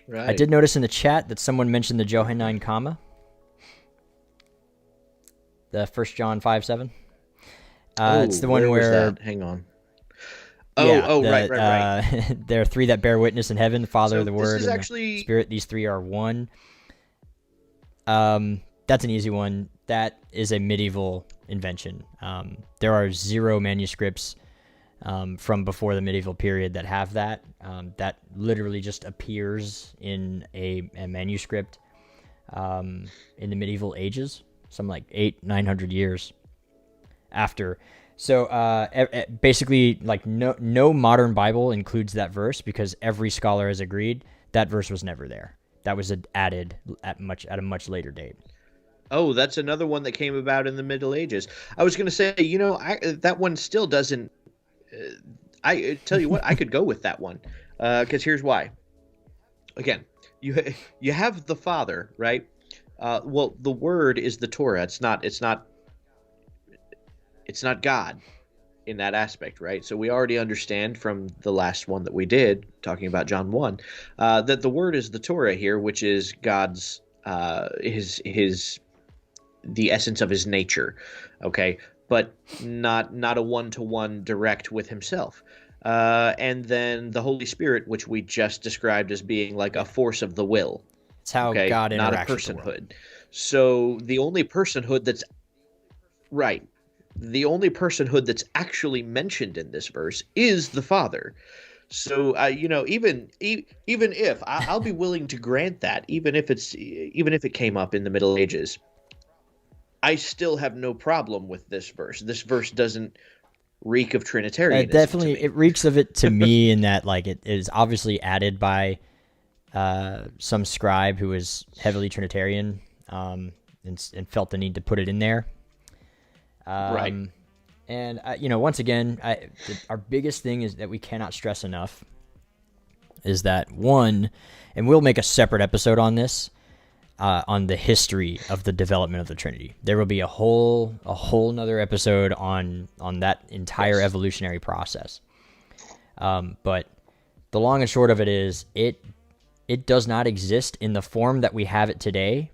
Right. I did notice in the chat that someone mentioned the Johannine comma, the 1 John 5:7. Oh, It's the one where was where, that? Hang on. yeah, Right, right, right. there are three that bear witness in heaven: the Father, So the this Word, is and the actually Spirit. These three are one. That's an easy one. That is a medieval invention. There are 0 manuscripts from before the medieval period that have that. That literally just appears in a manuscript in the medieval ages, some like 900 years after. So basically, like no modern Bible includes that verse because every scholar has agreed that verse was never there. That was added at a much later date. Oh, that's another one that came about in the Middle Ages. I was going to say, that one still doesn't. I tell you what, I could go with that one, because here's why. Again, you have the Father, right? Well, the Word is the Torah. It's not God in that aspect, right? So we already understand from the last one that we did, talking about John 1, that the Word is the Torah here, which is God's the essence of his nature, okay, but not a one-to-one direct with himself. And then the Holy Spirit, which we just described as being like a force of the will, It's how okay, God not a interacts with the world. personhood. So the only personhood that's right, the only personhood that's actually mentioned in this verse is the Father. So even if I'll be willing to grant that, even if it came up in the Middle Ages, I still have no problem with this verse. This verse doesn't reek of Trinitarianism to Definitely, me. it reeks of it to me in that like it is obviously added by some scribe who was heavily Trinitarian and felt the need to put it in there. Right. And once again, our biggest thing is that we cannot stress enough is that one, and we'll make a separate episode on this, on the history of the development of the Trinity. There will be a whole nother episode on that entire evolutionary process. But the long and short of it is, it does not exist in the form that we have it today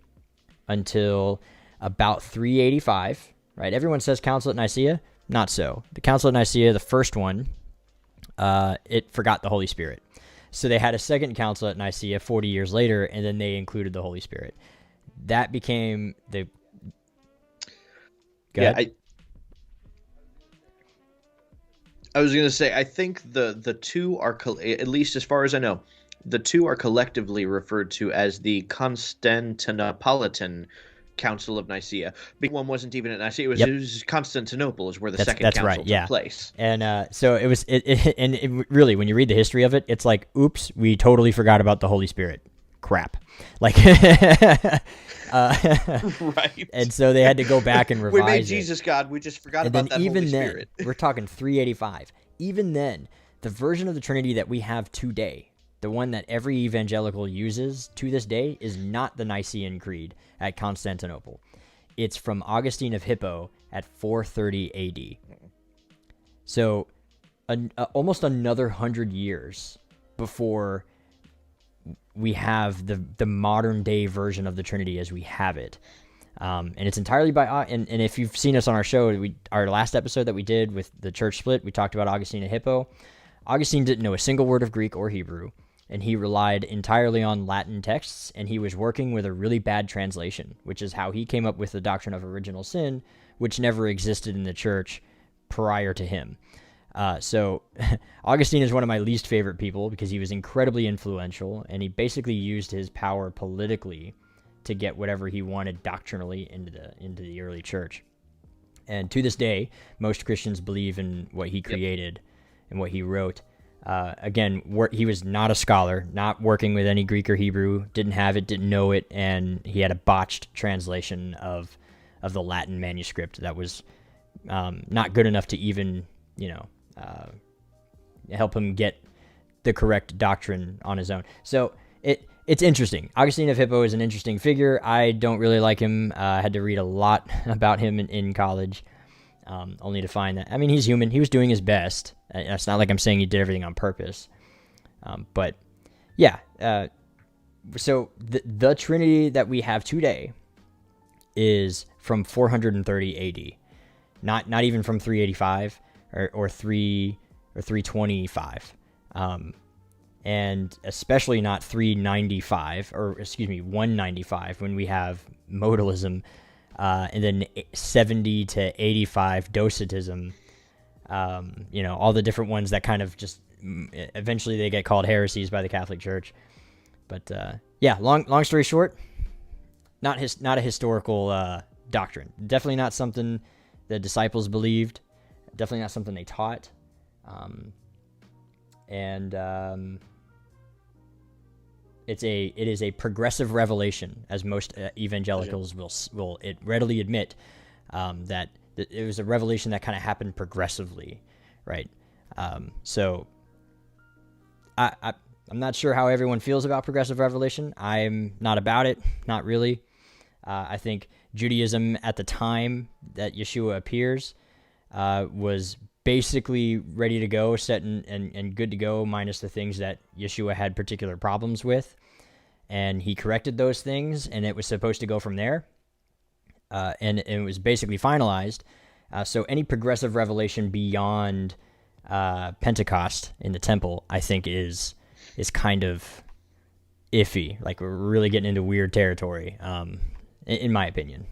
until about 385. Right? Everyone says Council at Nicaea. Not so. The Council at Nicaea, the first one, it forgot the Holy Spirit. So they had a second council at Nicaea 40 years later, and then they included the Holy Spirit. That became the... Go ahead. I was going to say, I think the two are, at least as far as I know, the two are collectively referred to as the Constantinopolitan Council of Nicaea. Big one wasn't even at Nicaea; it was Constantinople, is where the second council took place. And so it was. Really, when you read the history of it, it's like, oops, we totally forgot about the Holy Spirit. Crap, like, right. And so they had to go back and revise. We made Jesus God. We just forgot about that Holy Spirit. We're talking 385. Even then, the version of the Trinity that we have today, the one that every evangelical uses to this day, is not the Nicene Creed at Constantinople. It's from Augustine of Hippo at 430 AD. So almost another 100 years before we have the modern day version of the Trinity as we have it. And it's entirely by... And if you've seen us on our show, our last episode that we did with the church split, we talked about Augustine of Hippo. Augustine didn't know a single word of Greek or Hebrew, and he relied entirely on Latin texts, and he was working with a really bad translation, which is how he came up with the doctrine of original sin, which never existed in the church prior to him. So Augustine is one of my least favorite people because he was incredibly influential, and he basically used his power politically to get whatever he wanted doctrinally into the early church. And to this day, most Christians believe in what he created and what he wrote. Again, he was not a scholar, not working with any Greek or Hebrew, didn't have it, didn't know it, and he had a botched translation of the Latin manuscript that was not good enough to even, help him get the correct doctrine on his own. So it's interesting. Augustine of Hippo is an interesting figure. I don't really like him. I had to read a lot about him in college. Only to find that, he's human. He was doing his best. It's not like I'm saying he did everything on purpose. But yeah, So the Trinity that we have today is from 430 AD, not even from 385 or 325, and especially not 395 or 195 when we have modalism, and then 70 to 85 docetism. All the different ones that kind of just eventually they get called heresies by the Catholic Church. But long story short, not a historical doctrine. Definitely not something the disciples believed. Definitely not something they taught. It is a progressive revelation, as most evangelicals will readily admit, that it was a revelation that kind of happened progressively, right? So I'm not sure how everyone feels about progressive revelation. I'm not about it, not really. I think Judaism at the time that Yeshua appears was basically ready to go, set and good to go, minus the things that Yeshua had particular problems with. And he corrected those things, and it was supposed to go from there. And it was basically finalized. So any progressive revelation beyond Pentecost in the temple, I think, is kind of iffy. Like, we're really getting into weird territory, in my opinion.